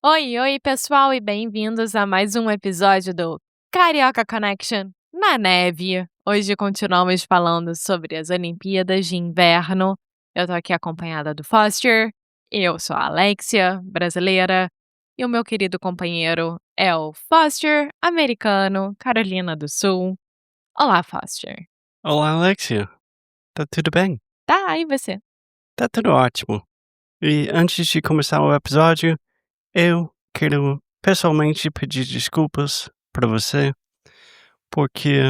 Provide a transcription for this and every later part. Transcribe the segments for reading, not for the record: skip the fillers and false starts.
Oi, oi, pessoal, e bem-vindos a mais um episódio do Carioca Connection na neve. Hoje continuamos falando sobre as Olimpíadas de Inverno. Eu tô aqui acompanhada do Foster, eu sou a Alexia, brasileira, e o meu querido companheiro é o Foster, americano, Carolina do Sul. Olá, Foster. Olá, Alexia. Tá tudo bem? Tá, e você? Tá tudo ótimo. E antes de começar o episódio, eu quero pessoalmente pedir desculpas pra você, porque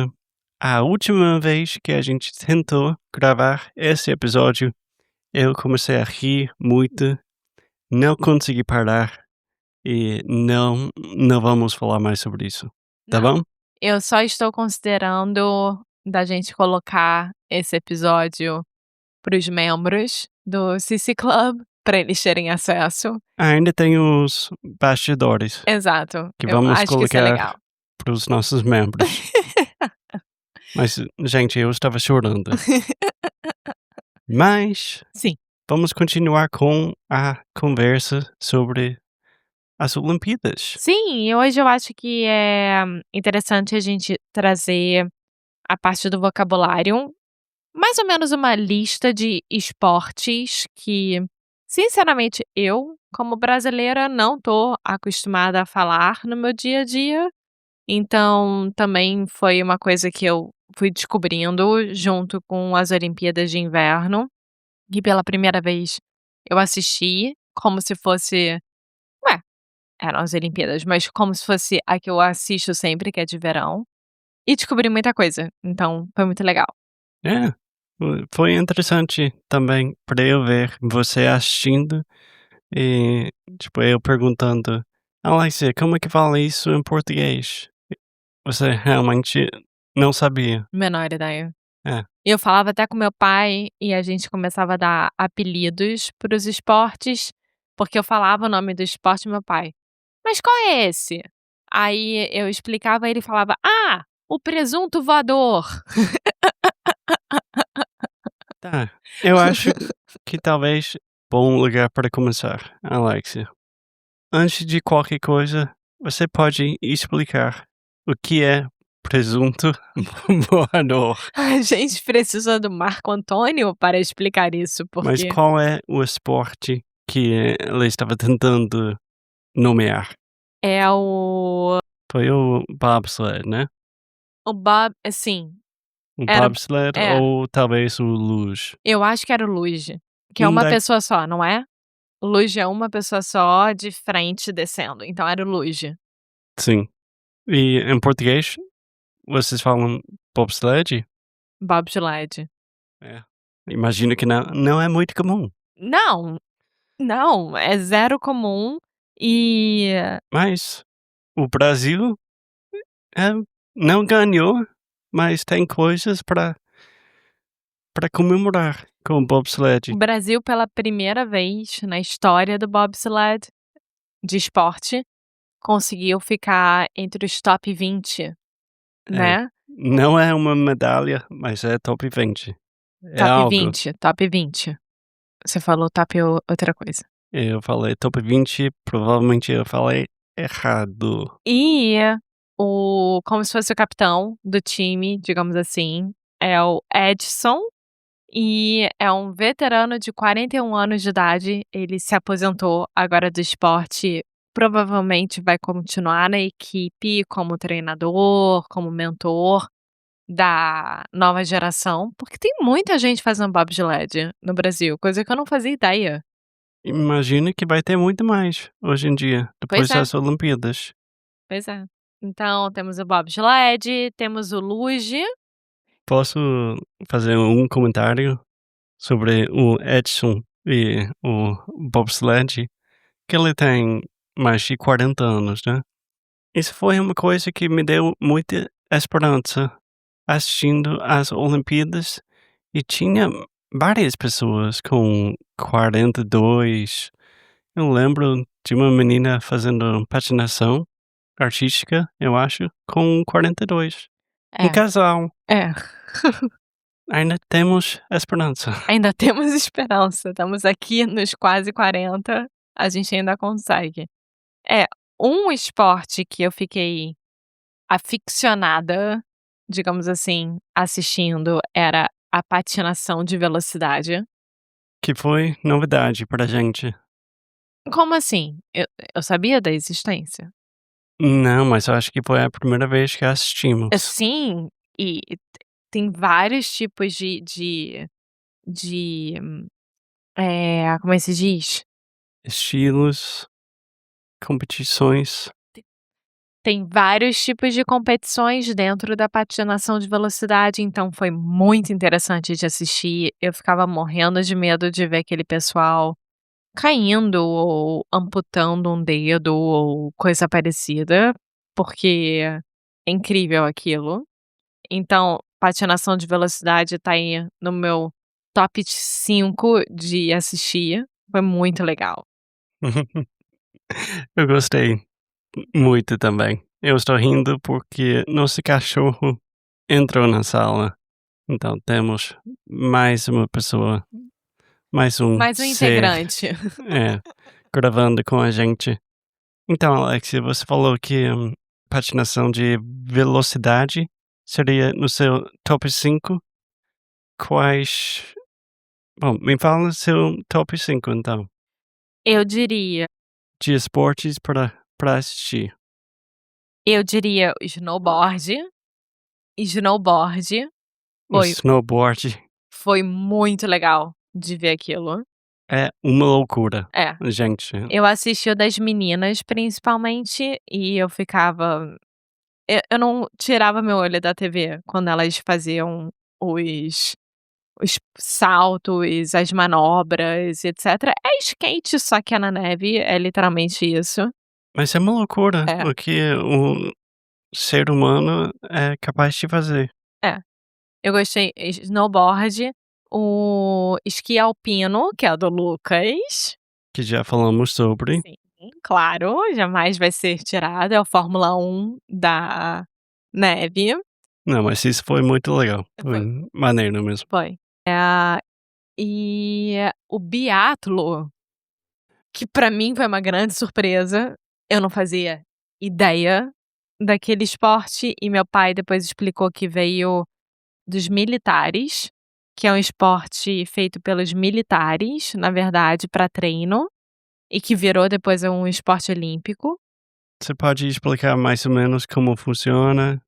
a última vez que a gente tentou gravar esse episódio, eu comecei a rir muito, não consegui parar e não vamos falar mais sobre isso, tá Não, bom? eu só estou considerando da gente colocar esse episódio para os membros do CC Club, para eles terem acesso. Ainda tem os bastidores Exato, que eu vamos acho que isso é colocar legal. para os nossos membros. Mas, gente, eu estava chorando. Mas Sim. vamos continuar com a conversa sobre as Olimpíadas. Sim, e hoje eu acho que é interessante a gente trazer a parte do vocabulário, mais ou menos uma lista de esportes que, sinceramente, eu, como brasileira, não tô acostumada a falar no meu dia a dia. Então, também foi uma coisa que eu fui descobrindo junto com as Olimpíadas de Inverno, e pela primeira vez eu assisti como se fosse ué, eram as Olimpíadas, mas como se fosse a que eu assisto sempre, que é de verão, e descobri muita coisa, então foi muito legal. É, foi interessante também para eu ver você assistindo e, tipo, eu perguntando, Alexia, como é que fala isso em português? Você realmente não sabia. Menor ideia. É, E eu falava até com meu pai e a gente começava a dar apelidos para os esportes, porque eu falava o nome do esporte e meu pai: "Mas qual é esse?" Aí eu explicava, ele falava: "Ah, o presunto voador." tá. Eu acho que talvez bom lugar para começar, Alexia. Antes de qualquer coisa, você pode explicar o que é presunto voador, A gente precisa do Marco Antônio para explicar isso, mas porque qual é o esporte que ela estava tentando nomear? é Foi o bobsled, né? o bob assim, O era bobsled é, ou talvez o luge? eu acho que era o luge, que é uma Ainda pessoa só, não é? O luge é uma pessoa só de frente descendo, então era o luge. sim. E em português, vocês falam bobsled? Bobsled. É. Imagino que não é muito comum, Não, não, é zero comum e mas o Brasil, eh, não ganhou, mas tem coisas para comemorar com o o bobsled. Brasil pela primeira vez na história do bobsled, de esporte, conseguiu ficar entre os top 20, É, né. não é uma medalha, mas é top 20. É Top algo. 20, top 20. Você falou top outra coisa. Eu falei top 20, provavelmente eu falei errado. E o como se fosse o capitão do time, digamos assim, é o Edson, e é um veterano de 41 anos de idade. Ele se aposentou agora do esporte, provavelmente vai continuar na equipe como treinador, como mentor da nova geração, porque tem muita gente fazendo bobsled no Brasil, coisa que eu não fazia ideia. Imagino que vai ter muito mais hoje em dia, Pois depois é, das Olimpíadas. pois é. Então temos o bobsled, temos o luge. Posso fazer um comentário sobre o Edson e o bobsled? Que ele tem mais de 40 anos, né? Isso foi uma coisa que me deu muita esperança assistindo às Olimpíadas e tinha várias pessoas com 42. Eu lembro de uma menina fazendo patinação artística, eu acho, com 42. Um É, casal. é. Ainda temos esperança. Ainda temos esperança, estamos aqui nos quase 40, a gente ainda consegue. É, um esporte que eu fiquei aficionada, digamos assim, assistindo, era a patinação de velocidade. Que foi novidade pra gente. Como assim? Eu sabia da existência. Não, mas eu acho que foi a primeira vez que assistimos. Sim, e tem vários tipos de como é que se diz? Estilos, competições. Tem vários tipos de competições dentro da patinação de velocidade, então foi muito interessante de assistir. Eu ficava morrendo de medo de ver aquele pessoal caindo ou amputando um dedo ou coisa parecida, porque é incrível aquilo. Então, patinação de velocidade tá aí no meu top 5 de assistir, foi muito legal. Eu gostei muito também. Eu estou rindo porque nosso cachorro entrou na sala. Então temos mais uma pessoa, mais um Mais um ser, integrante. é, gravando com a gente. Então, Alexia, você falou que patinação de velocidade seria no seu top 5. Quais. Bom, me fala seu top 5 então, Eu diria de esportes para assistir. eu diria snowboard. Snowboard O foi snowboard foi muito legal de ver aquilo. é uma loucura, É, gente. eu assisti o das meninas principalmente e eu ficava eu não tirava meu olho da TV quando elas faziam os os saltos, as manobras, etcétera. É skate, só que é na neve, é literalmente isso. Mas é uma loucura É, o que o ser humano é capaz de fazer, é. Eu gostei snowboard, o esqui alpino, que é o do Lucas. que já falamos sobre. Sim, claro, jamais vai ser tirado, é o Fórmula 1 da neve. Não, mas isso foi muito legal, foi Foi, maneiro mesmo. foi. E o biatlo, que pra mim foi uma grande surpresa, eu não fazia ideia daquele esporte e meu pai depois explicou que veio dos militares, que é um esporte feito pelos militares, na verdade, pra treino, e que virou depois um esporte olímpico. Você pode explicar mais ou menos como funciona?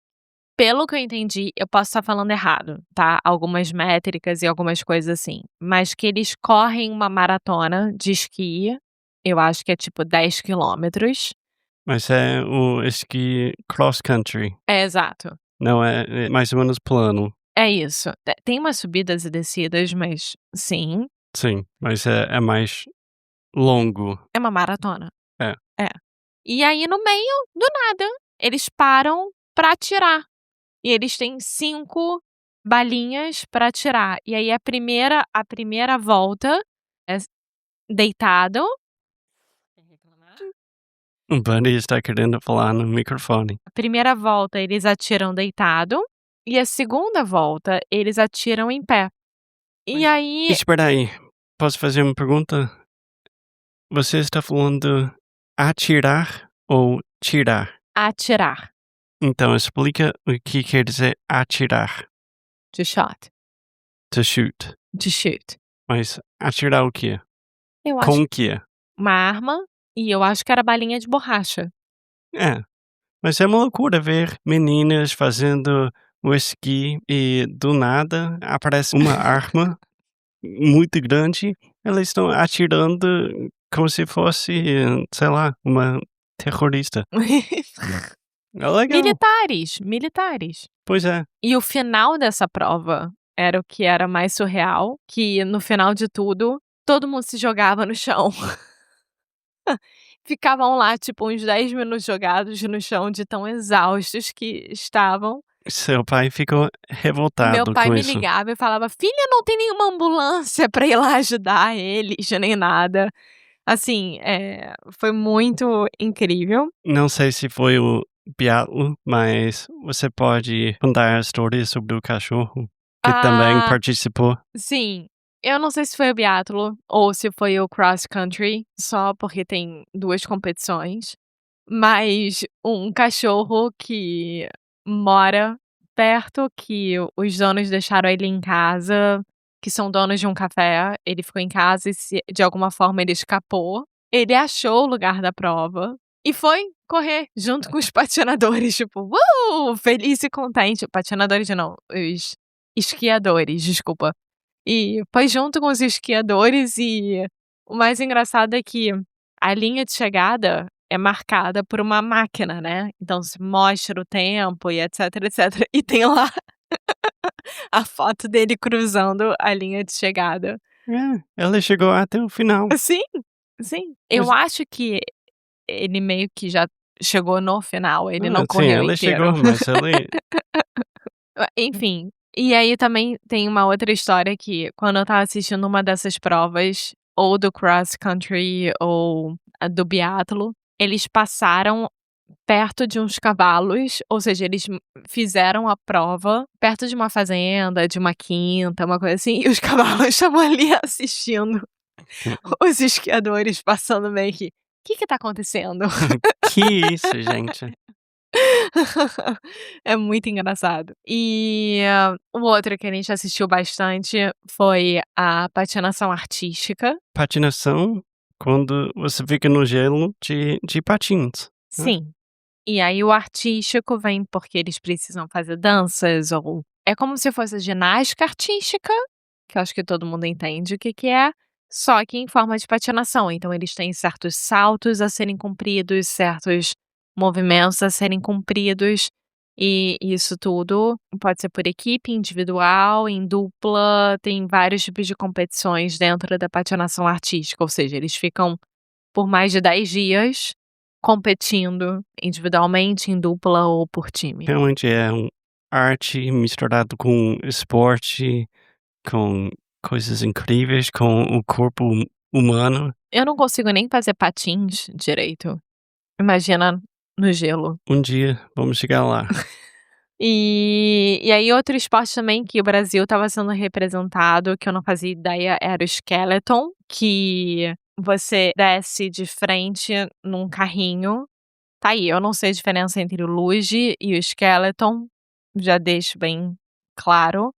Pelo que eu entendi, eu posso estar falando errado, tá, algumas métricas e algumas coisas assim, mas que eles correm uma maratona de esqui, eu acho que é tipo 10 quilômetros. Mas é o esqui cross country, É, exato. não é mais ou menos plano. É isso. Tem umas subidas e descidas, mas sim, Sim, mas é mais longo. é uma maratona. É. É. E aí no meio, do nada, eles param pra atirar. E eles têm 5 balinhas pra atirar. E aí a primeira volta é deitado. Quer reclamar? O Bunny está querendo falar no microfone. A primeira volta eles atiram deitado, e a segunda volta eles atiram em pé. E Mas aí espera aí, posso fazer uma pergunta? Você está falando atirar ou tirar? atirar, Então explica o que quer dizer atirar. to shot, To shoot. to shoot. Mas atirar o quê? Eu Com acho o quê? uma arma, e eu acho que era balinha de borracha. É, mas é uma loucura ver meninas fazendo o esqui e do nada aparece uma arma muito grande, elas estão atirando como se fosse, sei lá, uma terrorista. É legal. Militares, militares. Pois é. E o final dessa prova era o que era mais surreal, que no final de tudo, todo mundo se jogava no chão. Ficavam lá, tipo, uns 10 minutos jogados no chão de tão exaustos que estavam. Seu pai ficou O meu revoltado pai com me isso. ligava e falava: "Filha, não tem nenhuma ambulância pra ir lá ajudar eles, nem nada". Assim, foi muito incrível. Não sei se foi o Beatle, mas você pode contar a história sobre o cachorro que também Ah, participou? sim. Eu não sei se foi o biatlo ou se foi o cross country, só porque tem 2 competições. mas um cachorro que mora perto, que os donos deixaram ele em casa, que são donos de um café, ele ficou em casa e de alguma forma ele escapou. Ele achou o lugar da prova e foi correr junto com os patinadores, tipo, feliz e contente. Patinadores não, os esquiadores, desculpa. E foi junto com os esquiadores e o mais engraçado é que a linha de chegada é marcada por uma máquina, né, então se mostra o tempo e etc, etc, e tem lá a foto dele cruzando a linha de chegada. É, ela chegou até o final. Sim, sim. Eu Mas acho que ele meio que já chegou no final, ele não sim, correu ela inteiro. chegou, mas ele Enfim, e aí também tem uma outra história que quando eu estava assistindo uma dessas provas, ou do cross country ou a do biatlo, eles passaram perto de uns cavalos, ou seja, eles fizeram a prova perto de uma fazenda, de uma quinta, uma coisa assim, e os cavalos estavam ali assistindo os esquiadores passando meio que: Que tá acontecendo?" que isso, gente. É muito engraçado. E o outro que a gente assistiu bastante foi a patinação artística. Patinação, quando você fica no gelo de patins, né. Sim. E aí o artístico vem porque eles precisam fazer danças ou é como se fosse ginástica artística, que eu acho que todo mundo entende o que que é, só que em forma de patinação. Então eles têm certos saltos a serem cumpridos, certos movimentos a serem cumpridos, e isso tudo pode ser por equipe, individual, em dupla, tem vários tipos de competições dentro da patinação artística, ou seja, eles ficam por mais de 10 dias competindo individualmente, em dupla ou por time. Realmente é arte misturado com esporte, com coisas incríveis, com o corpo humano. Eu não consigo nem fazer patins direito, imagina no gelo. Um dia vamos chegar lá. E aí outro esporte também que o Brasil estava sendo representado, que eu não fazia ideia, era o skeleton, que você desce de frente num carrinho. Tá aí, eu não sei a diferença entre o luge e o skeleton, já deixo bem claro,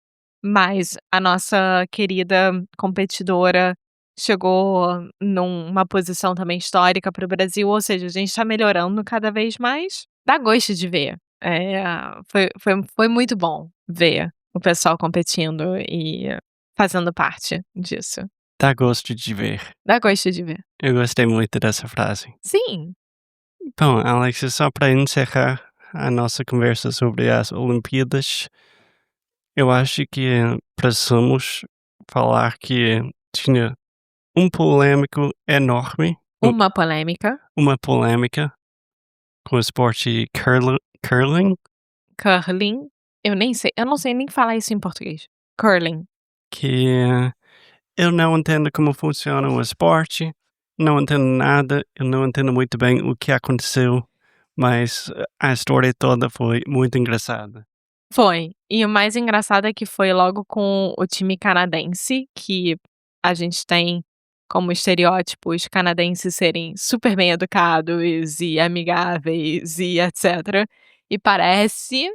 mas a nossa querida competidora chegou numa posição também histórica para o Brasil, ou seja, a gente tá melhorando cada vez mais. Dá gosto de ver. Foi muito bom ver o pessoal competindo e fazendo parte disso. Dá gosto de ver. Dá gosto de ver. Eu gostei muito dessa frase. Sim. Então, Alex, só para encerrar a nossa conversa sobre as Olimpíadas, eu acho que precisamos falar que tinha um polêmico enorme, Uma polêmica. uma polêmica com o esporte curling, Curling, eu nem sei, eu não sei nem falar isso em português. Curling. que eu não entendo como funciona o esporte, não entendo nada, eu não entendo muito bem o que aconteceu, mas a história toda foi muito engraçada. Foi. E o mais engraçado é que foi logo com o time canadense, que a gente tem como estereótipo os canadenses serem super bem educados e amigáveis e etcétera. E parece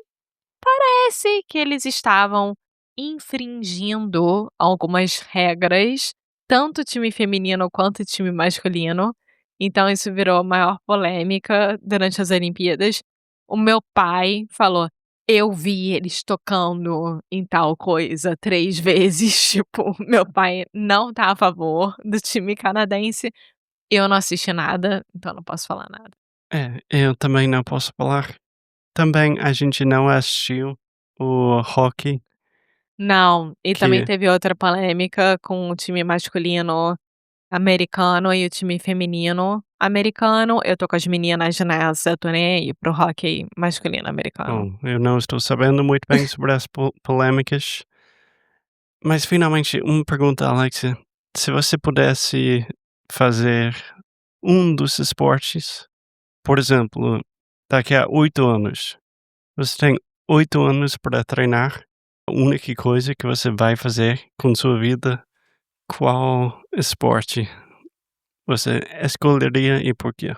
que eles estavam infringindo algumas regras, tanto o time feminino quanto o time masculino, então isso virou a maior polêmica durante as Olimpíadas. O meu pai falou: "Eu vi eles tocando em tal coisa 3 vezes", tipo, meu pai não tá a favor do time canadense, eu não assisti nada, então não posso falar nada. É, eu também não posso falar. Também a gente não assistiu o hockey, Não, e também que teve outra polêmica com o time masculino americano e o time feminino americano. Eu tô com as meninas nessa, eu tô nem aí para o hóquei masculino americano. bom, eu não estou sabendo muito bem sobre as polêmicas, mas finalmente uma pergunta, Alexia. Se você pudesse fazer um dos esportes, por exemplo, daqui a 8 anos, você tem 8 anos para treinar, a única coisa que você vai fazer com sua vida, qual esporte você escolheria e por quê?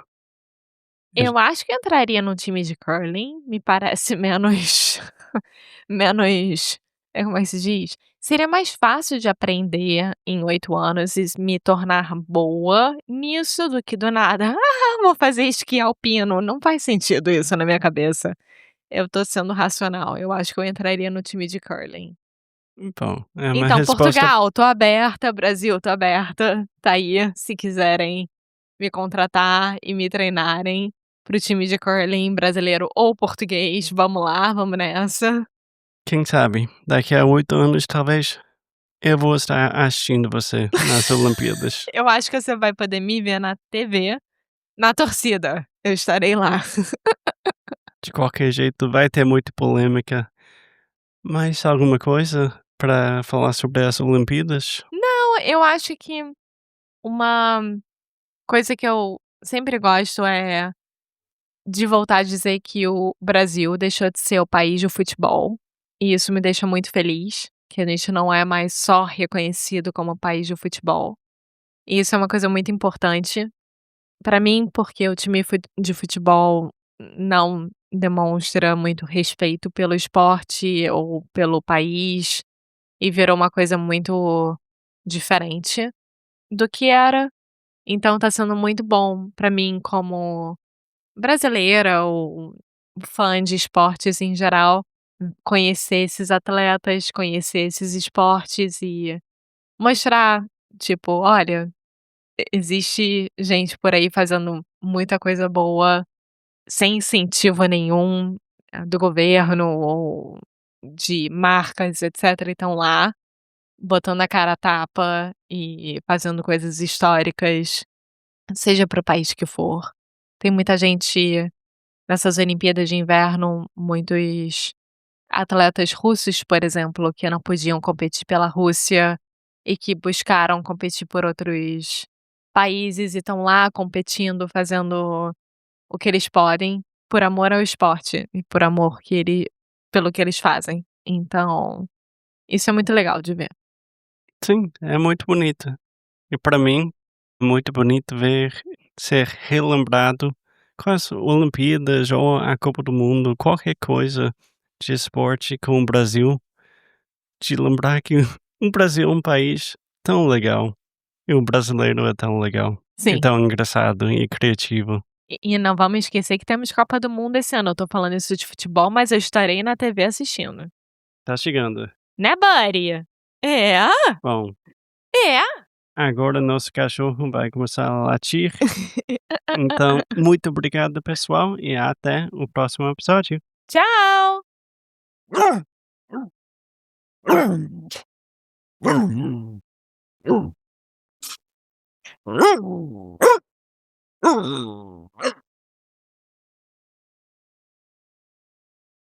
Eu acho que entraria no time de curling, me parece menos menos, como é que se diz? Seria mais fácil de aprender em 8 anos e me tornar boa nisso do que do nada: "Ah, vou fazer esqui alpino", não faz sentido isso na minha cabeça. Eu tô sendo racional, eu acho que eu entraria no time de curling. Então, é uma Então, resposta Portugal, tô aberta, Brasil, tô aberta, tá aí, se quiserem me contratar e me treinarem para o time de curling brasileiro ou português, vamos lá, vamos nessa. quem sabe, daqui a 8 anos, talvez, eu vou estar assistindo você nas Olimpíadas. Eu acho que você vai poder me ver na TV, na torcida, eu estarei lá. De qualquer jeito, vai ter muita polêmica. Mais alguma coisa para falar sobre as Olimpíadas? Não, eu acho que uma coisa que eu sempre gosto é de voltar a dizer que o Brasil deixou de ser o país do futebol, e isso me deixa muito feliz, que a gente não é mais só reconhecido como país do futebol. E isso é uma coisa muito importante pra mim, porque o time de futebol não demonstra muito respeito pelo esporte ou pelo país, e virou uma coisa muito diferente do que era. Então tá sendo muito bom pra mim como brasileira ou fã de esportes em geral, conhecer esses atletas, conhecer esses esportes e mostrar, tipo: "Olha, existe gente por aí fazendo muita coisa boa, sem incentivo nenhum, do governo ou de marcas, etcétera, e estão lá, botando a cara a tapa e fazendo coisas históricas, seja para o país que for". Tem muita gente nessas Olimpíadas de Inverno, muitos atletas russos, por exemplo, que não podiam competir pela Rússia e que buscaram competir por outros países e estão lá competindo, fazendo o que eles podem, por amor ao esporte e por amor pelo que eles fazem. Então, isso é muito legal de ver. Sim, é muito bonita. E para mim, muito bonito ver ser relembrado com as Olimpíadas ou a Copa do Mundo, qualquer coisa de esporte com o Brasil, de lembrar que o Brasil é um país tão legal e o brasileiro é tão legal, e Sim. tão engraçado e criativo. E não vamos esquecer que temos Copa do Mundo esse ano. Eu tô falando isso de futebol, mas eu estarei na TV assistindo. Tá chegando. Né, buddy? É, Bom, é. agora nosso cachorro vai começar a latir. Então, muito obrigado, pessoal, e até o próximo episódio. Tchau.